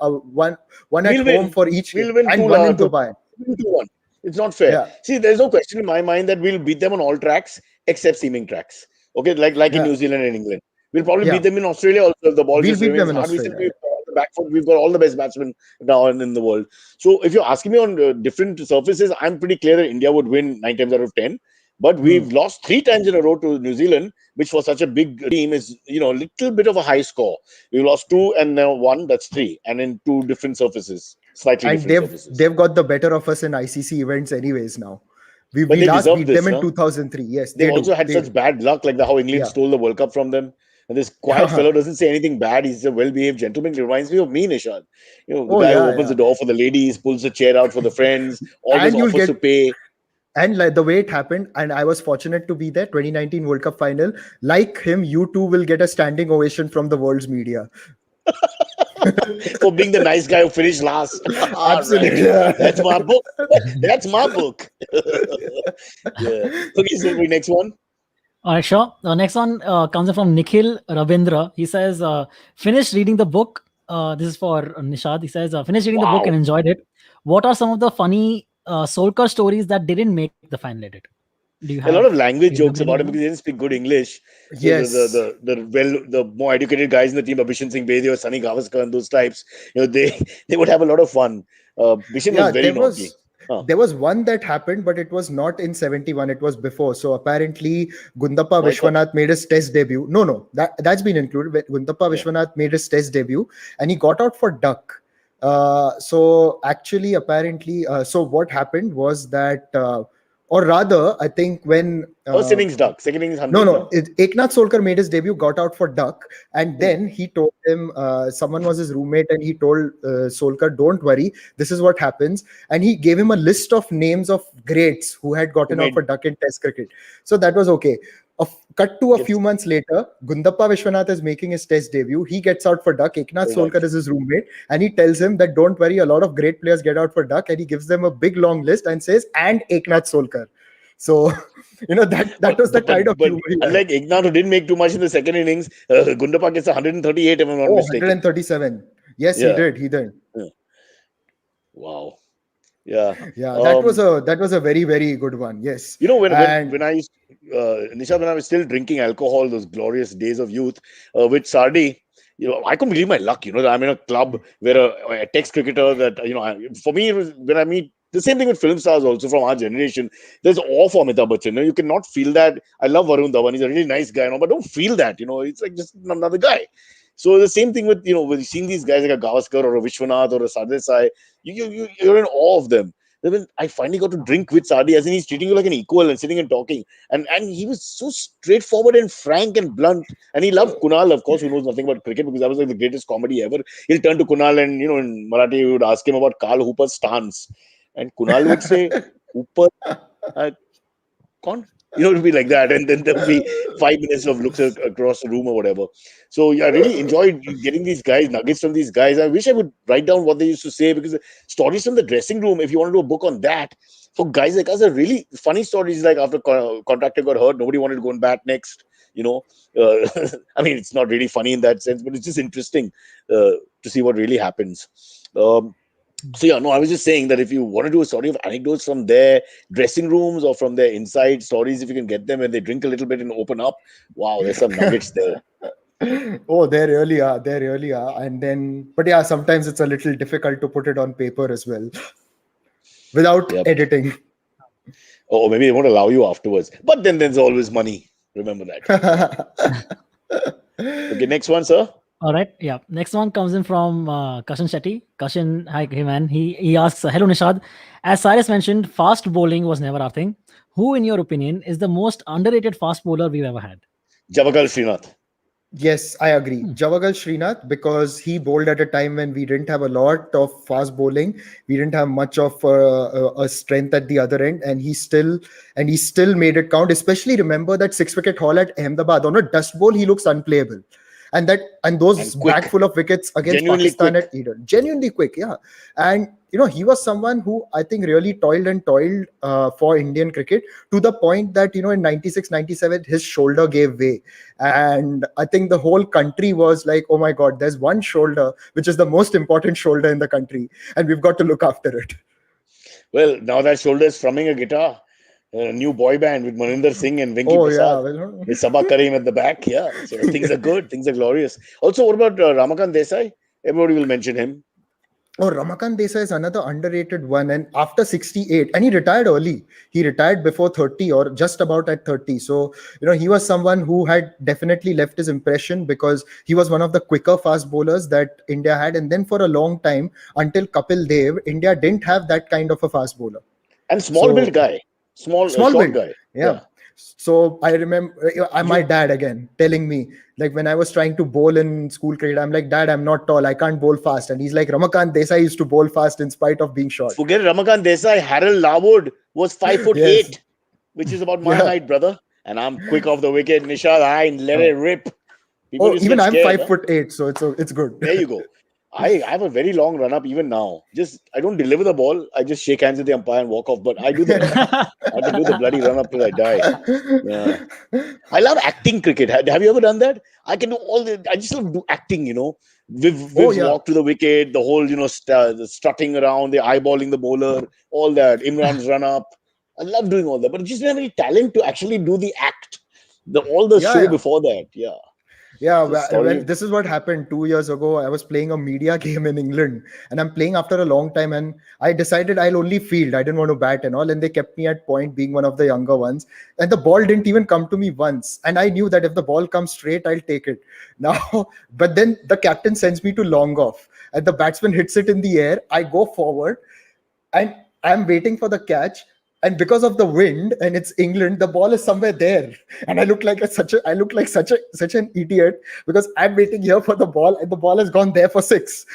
We'll home win. for each game, We'll win and 2 one in Dubai. 2-1. It's not fair. Yeah, See, there's no question in my mind that we'll beat them on all tracks except seaming tracks. Okay, like in yeah, New Zealand and England. We'll probably beat yeah. them in Australia also if the ball We'll just beat them remains in hard. We said Australia. we've got the back foot. We've got all the best batsmen now in the world. So if you're asking me on different surfaces, I'm pretty clear that India would win 9 times out of 10. But we've lost 3 times in a row to New Zealand, which for such a big team is, a little bit of a high score. We lost 2 and now 1, that's 3. And in 2 different surfaces, slightly And different they've surfaces. they've got the better of us in ICC events anyways now. We But we they last deserve beat them this, in no? 2003. Yes, They've they do. also had They such do. bad luck, like how England Yeah. stole the World Cup from them. And this quiet fellow doesn't say anything bad. He's a well-behaved gentleman. He reminds me of me, Nishad. The Oh guy who yeah, opens the yeah. door for the ladies, pulls the chair out for the friends, always And you'll offers get to pay. and like the way it happened, and I was fortunate to be there. 2019 World Cup final. Like him, you too will get a standing ovation from the world's media. For being the nice guy who finished last. All right. Absolutely. That's my book. That's my book. Yeah. Okay, so next one. All right, sure. Next one comes in from Nikhil Ravindra. He says, finished reading the book. This is for Nishad. He says, finished reading the book Wow. and enjoyed it. What are some of the funny Solkar stories that didn't make the final edit? Do you A have? lot of language do you jokes remember about any him of because them? they didn't speak good English. So Yes. the more educated guys in the team, Bishan Singh Bedi or Sunny Gavaskar and those types, they they would have a lot of fun. Bishan was Yeah, very naughty. Huh. there was one that happened, but it was not in 71. It was before. So apparently, Gundappa Boycott. Vishwanath made his test debut. No, that's been included. Gundappa Yeah. Vishwanath made his test debut, and he got out for duck. So actually, apparently, so what happened was that, or rather, I think when First innings duck, second innings no, 100. no. No. Eknath Solkar made his debut, got out for duck, and Hmm. then he told him, someone was his roommate, and he told Solkar, "Don't worry, this is what happens." And he gave him a list of names of greats who had Who gotten out for made duck in Test cricket. So that was okay. Cut to a gets few months later, Gundappa Vishwanath is making his Test debut. He gets out for duck. Eknath pulled out. Solkar is his roommate, and he tells him that don't worry, a lot of great players get out for duck, and he gives them a big long list and says, "And Eknath Solkar." So that was the kind of But humor he had. unlike Eknath, who didn't make too much in the second innings, Gundappa gets 138 if I'm not Oh, mistaken. 137. Yes, he Yeah. did. He did. Yeah. Wow. Yeah. Yeah, Um, that was a very, very good one. Yes. You know, And when I used Nisha, when I was still drinking alcohol, those glorious days of youth with Sardi, I couldn't believe my luck. That I'm in a club where a ex cricketer that for me, it was when I meet the same thing with film stars also from our generation. There's awe for Amitabh Bachchan. You can not feel that. I love Varun Dhawan; he's a really nice guy, but don't feel that. It's like just another guy. So the same thing with when seeing these guys like a Gavaskar or a Vishwanath or a Sardesai, you're in awe of them. Then when I finally got to drink with Sadi, as in he's treating you like an equal and sitting and talking, and he was so straightforward and frank and blunt. And he loved Kunal, of course, who knows nothing about cricket because that was like the greatest comedy ever. He'll turn to Kunal and in Marathi he would ask him about Karl Hooper's stance, and Kunal would say, "Hooper, uh, con." It would be like that, and then there would be 5 minutes of looks across the room or whatever. So yeah, I really enjoyed getting these guys nuggets from these guys. I wish I would write down what they used to say because stories from the dressing room. If you want to do a book on that, for guys like us, are really funny stories. Like after contractor got hurt, nobody wanted to go and bat next. I mean, it's not really funny in that sense, but it's just interesting to see what really happens. So yeah, no, I was just saying that if you want to do a story of anecdotes from their dressing rooms or from their inside stories, if you can get them and they drink a little bit and open up, wow, there's some nuggets there. oh, they really are. They really are. And then, but yeah, sometimes it's a little difficult to put it on paper as well without Yep. editing. Or maybe they won't allow you afterwards. But then there's always money. Remember that. Okay, next one, sir. All right. Yeah. Next one comes in from Kashan Shetty. Kashan, hi, hey man. He asks, hello Nishad. As Cyrus mentioned, fast bowling was never our thing. Who, in your opinion, is the most underrated fast bowler we've ever had? Javagal Srinath. Yes, I agree. Javagal Srinath, because he bowled at a time when we didn't have a lot of fast bowling, we didn't have much of a strength at the other end, and he still made it count. Especially remember that 6-wicket haul at Ahmedabad on a dust bowl, he looks unplayable, and those And quick. bag full of wickets against Genuinely Pakistan quick. at Eden, genuinely quick, yeah. And he was someone who I think really toiled for Indian cricket to the point that in 96, 97 his shoulder gave way, and I think the whole country was like, oh my god, there's one shoulder which is the most important shoulder in the country, and we've got to look after it. Well, now that shoulder is strumming a guitar. A new boy band with Maninder Singh and Venki Oh Prasad. yeah, well, With Sabha Karim at the back. Yeah, so things are good. Things are glorious. Also, what about Ramakant Desai? Everybody will mention him. Oh, Ramakant Desai is another underrated one. And after 68, and he retired early. He retired before 30 or just about at 30. So, he was someone who had definitely left his impression because he was one of the quicker fast bowlers that India had. And then for a long time, until Kapil Dev, India didn't have that kind of a fast bowler. And small build guy. Small build guy. Yeah. So I remember my dad again telling me, like when I was trying to bowl in school cricket, I'm like, Dad, I'm not tall, I can't bowl fast. And he's like, Ramakant Desai used to bowl fast in spite of being short. Forget Ramakant Desai. Harold Larwood was 5'8", Yes. which is about my height, brother. And I'm quick off the wicket. Nishad, I let it rip. People used to Even get I'm scared, 5'8", so it's good. There you go. I have a very long run up even now. Just I don't deliver the ball. I just shake hands with the umpire and walk off. But I do the I can do the bloody run up till I die. Yeah. I love acting cricket. Have you ever done that? I can do all the. I just love do acting. Viv's yeah. walk to the wicket, the whole the strutting around, the eyeballing the bowler, all that. Imran's run up. I love doing all that, but I just don't have any talent to actually do the act. All the Yeah, show yeah. before that. Yeah. Yeah, Just well, sorry. this is what happened 2 years ago. I was playing a media game in England, and I'm playing after a long time. And I decided I'll only field. I didn't want to bat and all. And they kept me at point, being one of the younger ones. And the ball didn't even come to me once. And I knew that if the ball comes straight, I'll take it. Now, but then the captain sends me to long off, and the batsman hits it in the air. I go forward, and I'm waiting for the catch. And because of the wind and it's England, the ball is somewhere there, and I look like such an idiot because I'm waiting here for the ball, and the ball has gone there for six.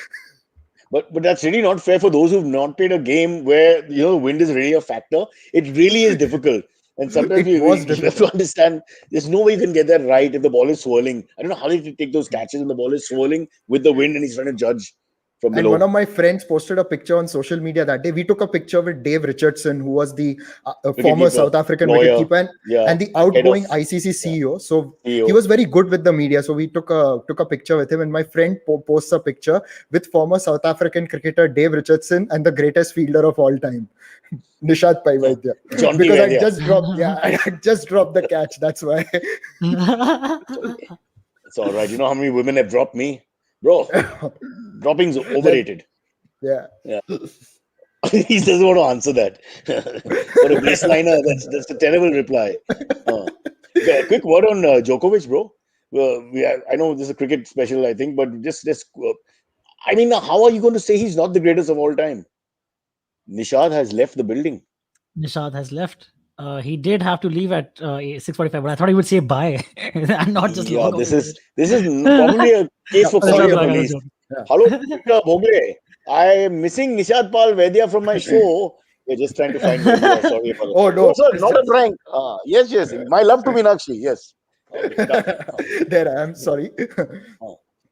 But that's really not fair for those who've not played a game where wind is really a factor. It really is difficult, and sometimes It was you have to difficult. understand. There's no way you can get that right if the ball is swirling. I don't know how they take those catches when the ball is swirling with the wind and he's trying to judge from And one below. of my friends posted a picture on social media that day. We took a picture with Dave Richardson, who was the former Wicketkeeper, South African lawyer, wicketkeeper, yeah, and the head of outgoing ICC yeah, CEO. So he CEO. was very good with the media. So we took a picture with him, and my friend posts a picture with former South African cricketer Dave Richardson and the greatest fielder of all time, Nishad Pai Vaidya. John T. Because I Vaidya. just dropped, yeah, I just dropped the catch. That's why. It's all right. You know how many women have dropped me, bro? Dropping's overrated. Yeah. Yeah. He doesn't want to answer that. For a baseliner, that's a terrible reply. Okay, a quick word on Djokovic, bro. I know this is a cricket special, I think, but just I mean, how are you going to say he's not the greatest of all time? Nishad has left the building. Nishad has left. He did have to leave at 6:45, but I thought he would say bye and not just Yeah, log this off. is probably a case for Yeah, calling the sorry, police. Yeah. Hello, Mr. Bhogle. I am missing Nishad Pal Vaidya from my show. We're just trying to find Vaidya. Sorry about it. Oh no. Sir, not a prank. Yes. My love to Meenakshi. Yes. Okay, done. There I am. Sorry.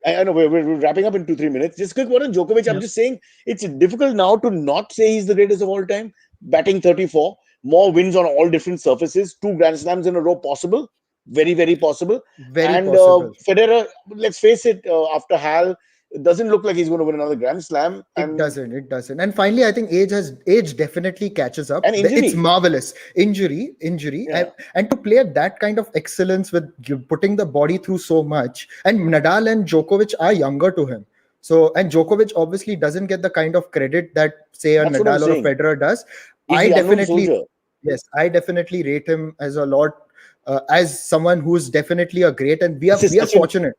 I know we're wrapping up in 2-3 minutes. Just quick one on Djokovic. I'm Yep. just saying it's difficult now to not say he's the greatest of all time. Batting 34, more wins on all different surfaces, 2 Grand Slams in a row possible, very very possible. Very And possible. Federer, let's face it, after Hal, it doesn't look like he's going to win another Grand Slam. It doesn't. And finally, I think age definitely catches up. And injury. It's marvelous. Injury, Yeah. and to play at that kind of excellence with putting the body through so much. And Nadal and Djokovic are younger to him. So, and Djokovic obviously doesn't get the kind of credit that, say, a That's what I'm Nadal or a saying. Federer does. He's I the unknown definitely, soldier. yes, I definitely rate him as a lot, as someone who's definitely a great, and we are fortunate.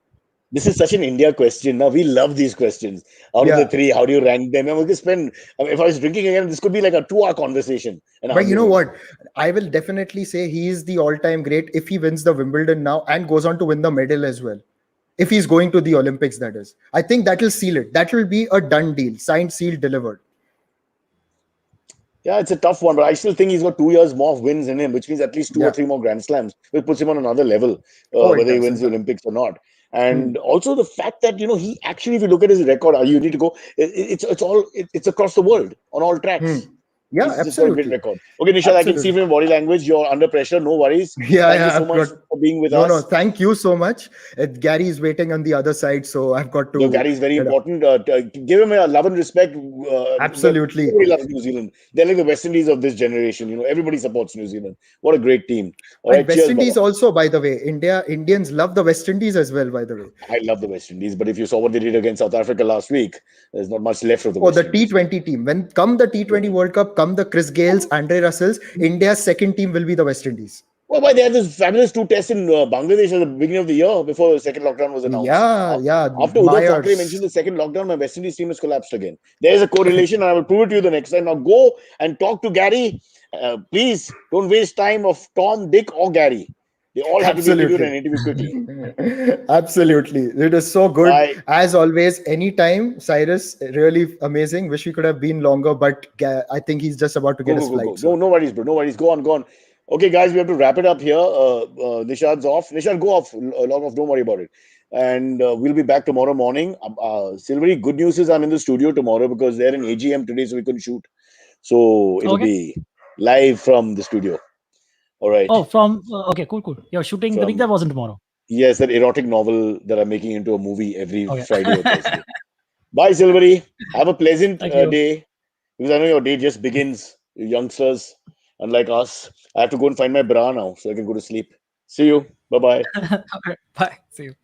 This is such an India question. Now we love these questions. Out of the 3, how do you rank them? And we could spend. If I was drinking again, this could be like a 2-hour conversation. But you know what? I will definitely say he is the all-time great if he wins the Wimbledon now and goes on to win the medal as well. If he's going to the Olympics, that is. I think that will seal it. That will be a done deal. Signed, sealed, delivered. Yeah, it's a tough one, but I still think he's got 2 years more of wins in him, which means at least 2 or 3 more Grand Slams, which puts him on another level, whether he wins the Olympics or not. And also the fact that he actually, if you look at his record, you need to go. It's across the world on all tracks. Yeah, He's just got a absolutely. great record. Okay, Nishad, I can see from your body language you're under pressure. No worries. Yeah, Thank you so much for being with us. No, thank you so much. Gary is waiting on the other side, so I've got to. No, Gary is very important. Give him a love and respect. Absolutely. Everybody loves New Zealand. They're like the West Indies of this generation. Everybody supports New Zealand. What a great team. All right, West Indies also, by the way. Indians love the West Indies as well, by the way. I love the West Indies, but if you saw what they did against South Africa last week, there's not much left of the West Indies. T20 team. When come the T20 World Cup, come the Chris Gales, Andre Russells, India's second team will be the West Indies. Well, they had this fabulous 2 tests in Bangladesh at the beginning of the year before the second lockdown was announced. Yeah. After Uday Thackeray mentioned the second lockdown, my West Indies team has collapsed again. There is a correlation, and I will prove it to you the next time. Now go and talk to Gary. Please don't waste time of Tom, Dick, or Gary. They all have to be interviewed and interviewed quickly. Absolutely. It is so good. As always, anytime, Cyrus, really amazing. Wish we could have been longer, but I think he's just about to get his flight. So. No worries, bro. No worries. Go on. Okay, guys, we have to wrap it up here. Nishad's off. Nishad, go off. Log off. Don't worry about it. and we'll be back tomorrow morning. Silvery, good news is I'm in the studio tomorrow because they're in AGM today, so we couldn't shoot. So it'll Okay. be live from the studio. All right. Oh, from okay, cool. You're shooting the week From that wasn't tomorrow. yes, that erotic novel that I'm making into a movie every Okay. Friday or Thursday. Bye, Silvery. Have a pleasant Thank you. day because I know your day just begins. You youngsters, unlike us, I have to go and find my bra now so I can go to sleep. See you. Bye bye. Okay, bye. See you.